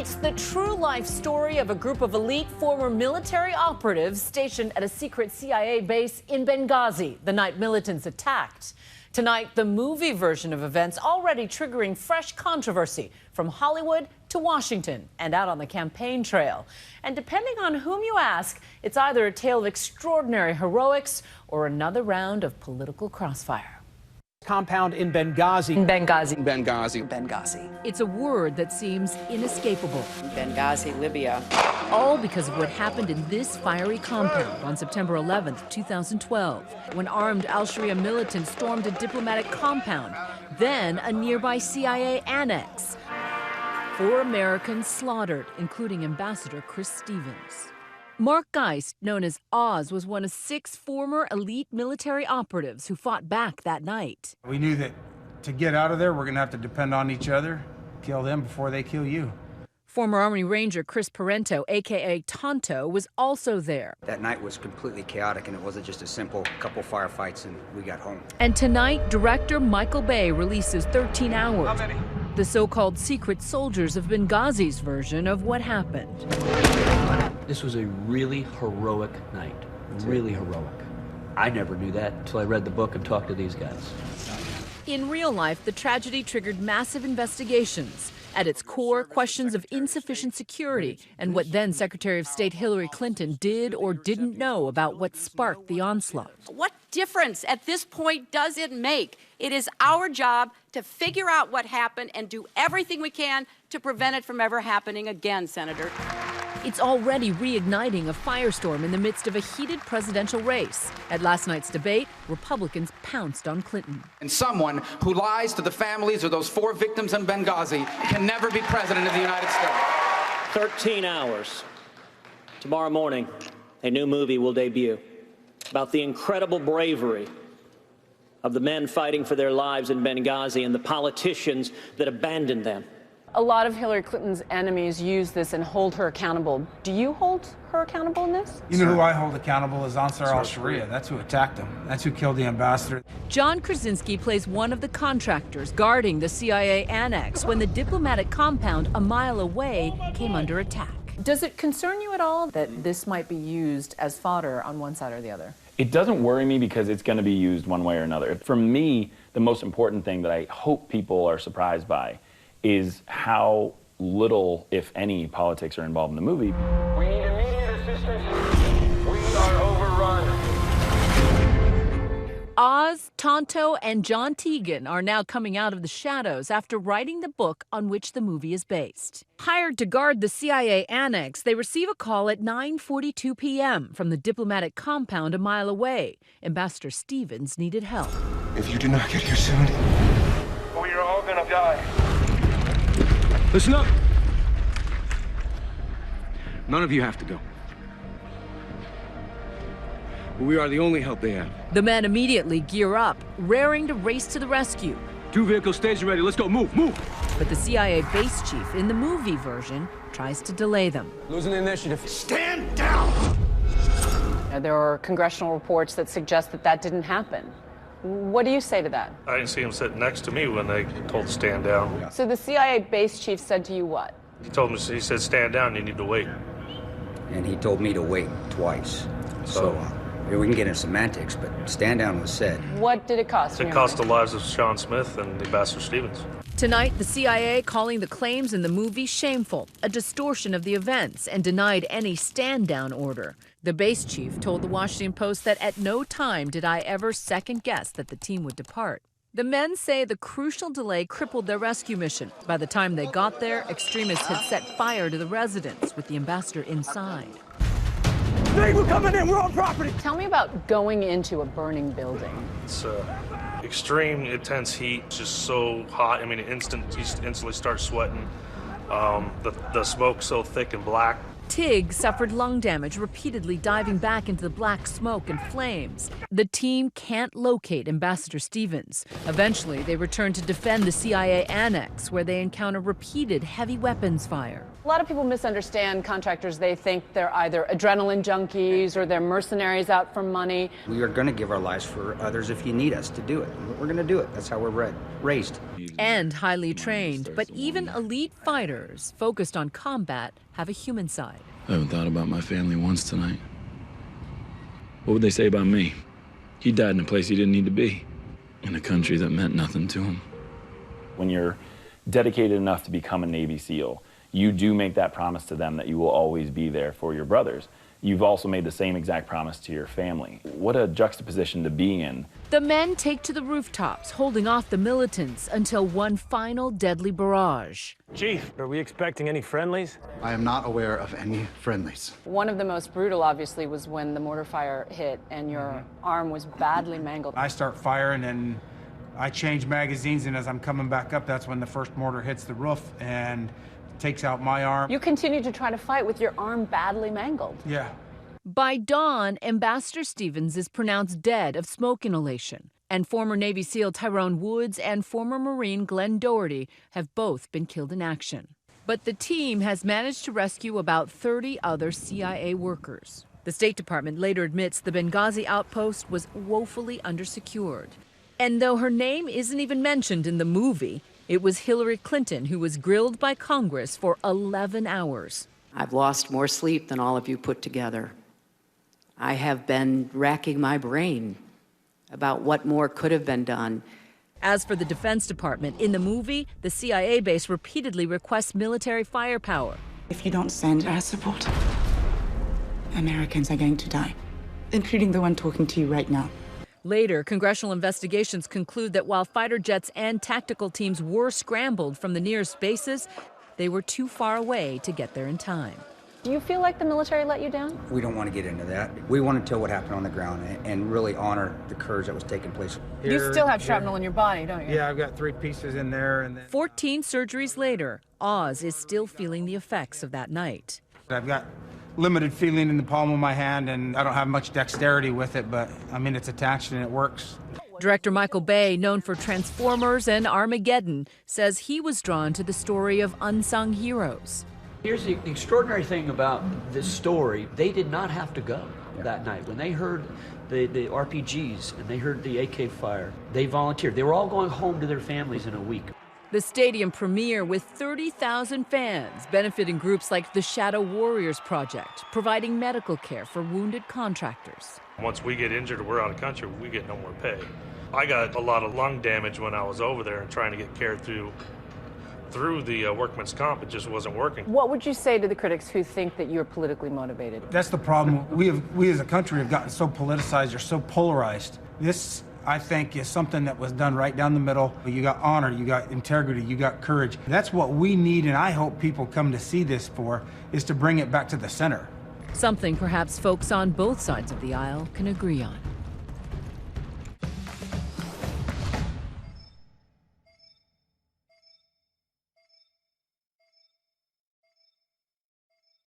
It's the true life story of a group of elite former military operatives stationed at a secret CIA base in Benghazi the night militants attacked. Tonight, the movie version of events already triggering fresh controversy from Hollywood to Washington and out on the campaign trail. And depending on whom you ask, it's either a tale of extraordinary heroics or another round of political crossfire. Compound in Benghazi. Benghazi. It's a word that seems inescapable. Benghazi, Libya. All because of what happened in this fiery compound on September 11th, 2012, when armed al-Sharia militants stormed a diplomatic compound, then a nearby CIA annex. 4 Americans slaughtered, including Ambassador Chris Stevens. Mark Geist, known as Oz, was one of 6 former elite military operatives who fought back that night. We knew that to get out of there, we're going to have to depend on each other, kill them before they kill you. Former Army Ranger Chris Parento, a.k.a. Tonto, was also there. That night was completely chaotic, and it wasn't just a simple couple firefights and we got home. And tonight, director Michael Bay releases 13 Hours, How many? the so-called secret soldiers of Benghazi's version of what happened. This was a really heroic night, really heroic. I never knew that until I read the book and talked to these guys. In real life, the tragedy triggered massive investigations. At its core, questions of insufficient security and what then Secretary of State Hillary Clinton did or didn't know about what sparked the onslaught. What difference at this point does it make? It is our job to figure out what happened and do everything we can to prevent it from ever happening again, Senator. It's already reigniting a firestorm in the midst of a heated presidential race. At last night's debate, Republicans pounced on Clinton. And someone who lies to the families of those 4 victims in Benghazi can never be president of the United States. 13 hours. Tomorrow morning, a new movie will debut about the incredible bravery of the men fighting for their lives in Benghazi and the politicians that abandoned them. A lot of Hillary Clinton's enemies use this and hold her accountable. Do you hold her accountable in this? You know who I hold accountable is Ansar al-Sharia. That's who attacked him. That's who killed the ambassador. John Krasinski plays one of the contractors guarding the CIA annex when the diplomatic compound a mile away came under attack. Does it concern you at all that this might be used as fodder on one side or the other? It doesn't worry me because it's going to be used one way or another. For me, the most important thing that I hope people are surprised by is how little, if any, politics are involved in the movie. We need immediate assistance. We are overrun. Oz, Tonto, and John Tegan are now coming out of the shadows after writing the book on which the movie is based. Hired to guard the CIA annex, they receive a call at 9:42 p.m. from the diplomatic compound a mile away. Ambassador Stevens needed help. If you do not get here soon, we are all gonna die. Listen up. None of you have to go. We are the only help they have. The men immediately gear up, raring to race to the rescue. 2 vehicles station ready. Let's go. Move, move. But the CIA base chief in the movie version tries to delay them. Losing the initiative. Stand down! There are congressional reports that suggest that that didn't happen. What do you say to that? I didn't see him sitting next to me when they told to stand down. So the CIA base chief said to you what? He told me, he said, stand down, you need to wait. And he told me to wait twice. So we can get into semantics, but stand down was said. What did it cost? It cost the lives of Sean Smith and Ambassador Stevens. Tonight, the CIA calling the claims in the movie shameful, a distortion of the events, and denied any stand-down order. The base chief told the Washington Post that at no time did I ever second-guess that the team would depart. The men say the crucial delay crippled their rescue mission. By the time they got there, extremists had set fire to the residence with the ambassador inside. Hey, we're coming in. We're on property. Tell me about going into a burning building. It's extreme, intense heat, just so hot. I mean, you instantly start sweating. The smoke's so thick and black. Tig suffered lung damage, repeatedly diving back into the black smoke and flames. The team can't locate Ambassador Stevens. Eventually, they return to defend the CIA annex, where they encounter repeated heavy weapons fire. A lot of people misunderstand contractors. They think they're either adrenaline junkies or they're mercenaries out for money. We are going to give our lives for others if you need us to do it. We're going to do it. That's how we're raised. And highly trained, but even elite fighters focused on combat have a human side. I haven't thought about my family once tonight. What would they say about me? He died in a place he didn't need to be, in a country that meant nothing to him. When you're dedicated enough to become a Navy SEAL, you do make that promise to them that you will always be there for your brothers. You've also made the same exact promise to your family. What a juxtaposition to be in. The men take to the rooftops, holding off the militants until one final deadly barrage. Chief, are we expecting any friendlies? I am not aware of any friendlies. One of the most brutal, obviously, was when the mortar fire hit and your arm was badly mangled. I start firing and I change magazines, and as I'm coming back up, that's when the first mortar hits the roof and takes out my arm. You continue to try to fight with your arm badly mangled. Yeah. By dawn, Ambassador Stevens is pronounced dead of smoke inhalation, and former Navy SEAL Tyrone Woods and former Marine Glenn Doherty have both been killed in action. But the team has managed to rescue about 30 other CIA workers. The State Department later admits the Benghazi outpost was woefully undersecured. And though her name isn't even mentioned in the movie, it was Hillary Clinton who was grilled by Congress for 11 hours. I've lost more sleep than all of you put together. I have been racking my brain about what more could have been done. As for the Defense Department, in the movie, the CIA base repeatedly requests military firepower. If you don't send our support, Americans are going to die, including the one talking to you right now. Later, congressional investigations conclude that while fighter jets and tactical teams were scrambled from the nearest bases, they were too far away to get there in time. Do you feel like the military let you down? We don't want to get into that. We want to tell what happened on the ground and really honor the courage that was taking place. You still have shrapnel in your body, don't you? Yeah, I've got 3 pieces in there. And then 14 surgeries later, Oz is still feeling the effects of that night. I've got limited feeling in the palm of my hand, and I don't have much dexterity with it, but I mean, it's attached and it works. Director Michael Bay, known for Transformers and Armageddon, says he was drawn to the story of unsung heroes. Here's the extraordinary thing about this story. They did not have to go that night. When they heard the RPGs and they heard the AK fire, they volunteered. They were all going home to their families in a week. The stadium premiere with 30,000 fans, benefiting groups like the Shadow Warriors Project, providing medical care for wounded contractors. Once we get injured or we're out of country, we get no more pay. I got a lot of lung damage when I was over there and trying to get care through the workman's comp. It just wasn't working. What would you say to the critics who think that you're politically motivated? That's the problem. We as a country have gotten so politicized or so polarized. This, I think, is something that was done right down the middle. You got honor, you got integrity, you got courage. That's what we need, and I hope people come to see this for, is to bring it back to the center. Something perhaps folks on both sides of the aisle can agree on.